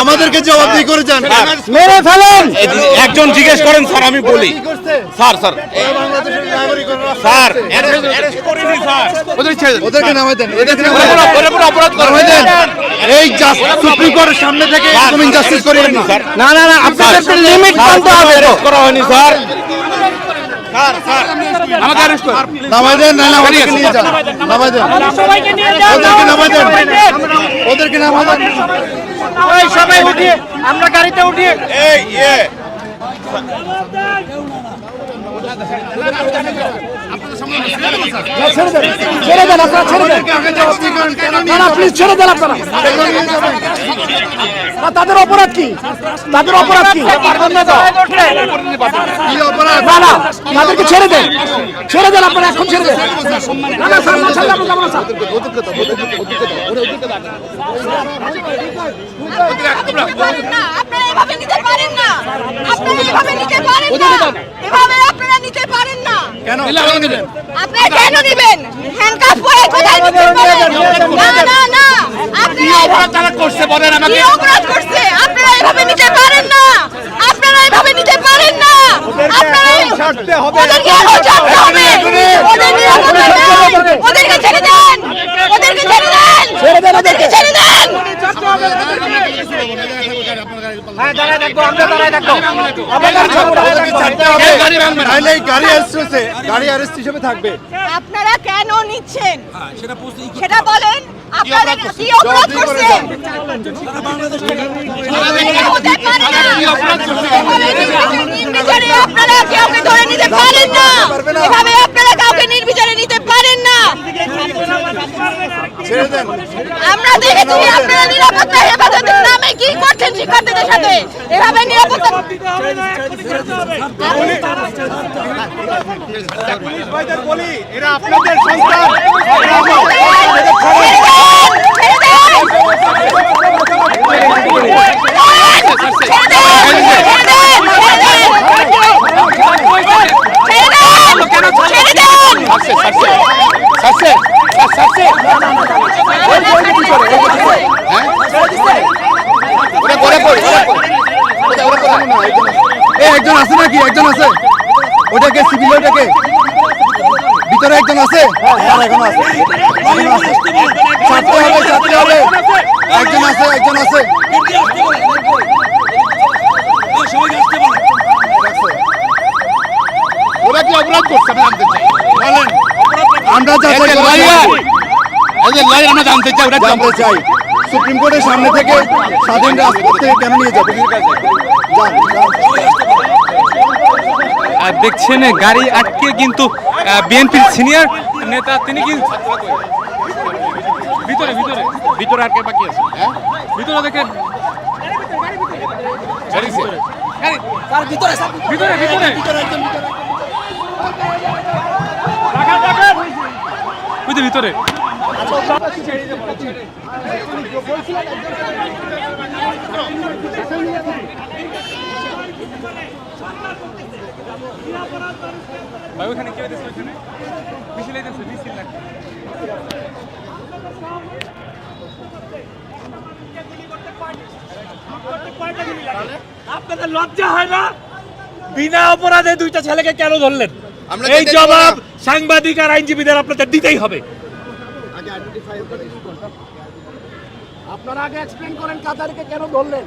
আমাদেরকে জবাবদিহি করে যান, মেরে ফেলেন। একজন জিজ্ঞেস করেন স্যার, আমি বলি স্যার স্যার স্যার ওদেরকে নামাই দেন, এই সুপ্রিম কোর্টের সামনে থেকে ইনজাস্টিস করিয়েন না স্যার। না না না, আপনাদের লিমিট মানতে হবে। করা হয়নি স্যার। স্যার স্যার আমাকে অ্যারেস্ট করুন, নামাই দেন। না না, ওদেরকে নিয়ে যান, নামাই দেন, সবাইকে নিয়ে যান, ওদেরকে নামাই দেন, ওদেরকে নামাই দেন। ওই সবাই উঠিয়ে আমরা গাড়িতে উঠিয়ে এই ছেড়ে দেন আপনারা, ছেড়ে দেন, না না প্লিজ ছেড়ে দেন আপনারা। তাদের অপরাধ কি? তাদের অপরাধ কি? না না, তাদেরকে ছেড়ে দেন, ছেড়ে দেন আপনারা, এখন ছেড়ে দেন। না না স্যার, না ছেড়ে দেন আপনারা। আপনারা এভাবে নিতে পারেন না, আপনারা এভাবে নিতে পারেন না, এভাবে আপনারা নিতে পারেন না। কেন নেবেন? আপনারা কেন নেবেন? হ্যান্ডকাফ পরে কোথায় নিতে পারেন? না না না, আপনি অপরাধ তারা করতে বলেন আমাকে, কি অপরাধ করতে? আপনারা এভাবে নিতে পারেন না, আপনারা এভাবে নিতে পারেন না, আপনারা ছাড়তে হবে, ওদেরকে ছাড়তে হবে, ওদের নিরাপত্তা দেন, ওদেরকে ছেড়ে দেন, ওদেরকে ছেড়ে দেন, ছেড়ে দেন, ওদেরকে ছেড়ে দেন। হ্যাঁ দাঁড়ায় থাকবো, আমরা দাঁড়ায় থাকবো, গাড়ি অ্যারেস্ট হিসেবে থাকবে। আপনারা কেন নিচ্ছেন সেটা বলেন, আপনারা কি অপরাধ করছেন? নির্বিচারে আপনারা কাউকে ধরে নিতে পারেন না, এভাবে আপনারা কাউকে নির্বিচারে নিতে পারেন না। আমরা দেখেছি আপনারা নিরাপত্তা হেফাজতের নামে কি করছেন শিক্ষার্থীদের সাথে, এভাবে নিরাপত্তা বলি, এরা আপনাদের সন্তান। একজন আছে নাকি? একজন আছে, ওটাকে সিভিল, ওটাকে ভিতরে একজন আছে, ছাড়তে হবে, ছাড়তে হবে, একজন আছে, একজন আছে। ওরা কি অপরাধ করছে জানতে চাই, বলেন। আমরা জানতে চাই, ওরা জানতে চাই সুপ্রিম কোর্টের সামনে থেকে স্বাধীন রাজপথ থেকে কেন নিয়ে যাবে? দেখছেন গাড়ি আটকে কিন্তু বিএনপির সিনিয়র নেতা তিনি কি ভিতরে ভিতরে ভিতরে আটকে বাকি আছে, ভিতরে দেখেন ভিতরে ভিতরে ভাই ওখানে কে দিছে? ওখানে মিছিল দিছে, মিছিল লাগবে। আপনাদের লজ্জা হয় না? বিনা অপরাধে দুইটা ছেলেকে কেন ধরলেন? এই জবাব সাংবাদিক আর আইনজীবীদের আপনাদের দিতেই হবে। আপনারা আগে এক্সপ্লেইন করেন কাতারকে কেন ধরলেন?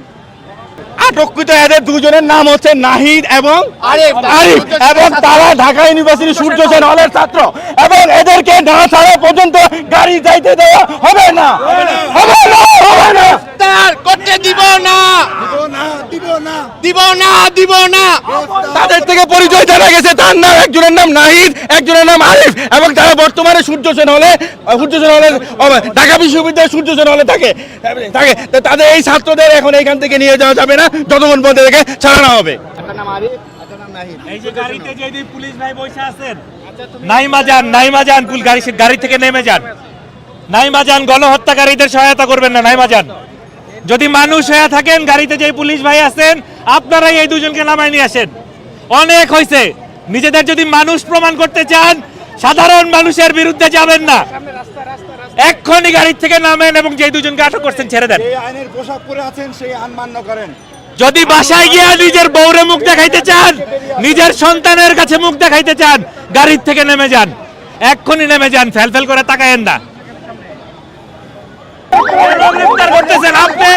আটককৃত এদের দুজনের নাম হচ্ছে নাহিদ এবং আরিফ, এবং তারা ঢাকা ইউনিভার্সিটি সূর্য সেন হলের ছাত্র, এবং এদেরকে না ছাড়া পর্যন্ত গাড়ি যাইতে দেওয়া হবে না, হবে না, হবে না, করতে দিব না, দিব না। তাদের থেকে পরিচয় জানা গেছে, তার নাম, একজনের নাম নাহিদ, একজনের নাম আরিফ, এবং তারা বর্তমানে সূর্য সেন হলের ঢাকা বিশ্ববিদ্যালয়ের সূর্য সেন হলে থাকে। তাদের এই ছাত্রদের এখন এইখান থেকে নিয়ে যাওয়া যাবে না যতক্ষণ পর্যন্ত এদেরকে ছাড়ানো হবে। এই যে গাড়িতে যে পুলিশ ভাই বসে আছেন, নাইমা যান গাড়ি থেকে নেমে যান, নাইমা যান, গণহত্যাকারীদের সহায়তা করবেন না, নাইমা যান। যদি মানুষ হয়ে থাকেন, গাড়িতে যে পুলিশ ভাই আছেন আপনারাই এই দুজনকে নামায় নিয়ে আসেন, অনেক হয়েছে। নিজেদের যদি মানুষ প্রমাণ করতে চান, সাধারণ মানুষের বিরুদ্ধে যাবেন না। এক্ষুনি গাড়ি থেকে নামেন এবং যে দুজনকে আটক করছেন ছেড়ে দেন। এই আইনের পোশাক পরে আছেন সেই আইন মান্য করেন। যদি বাসায় গিয়ে নিজের বউরে মুখ দেখাইতে চান, নিজের সন্তানের কাছে মুখ দেখাইতে চান, গাড়ির থেকে নেমে যান, এক্ষুনি নেমে যান, ফেল করে তাকায়েন না। গ্রেফতার করতেছেন আপনি।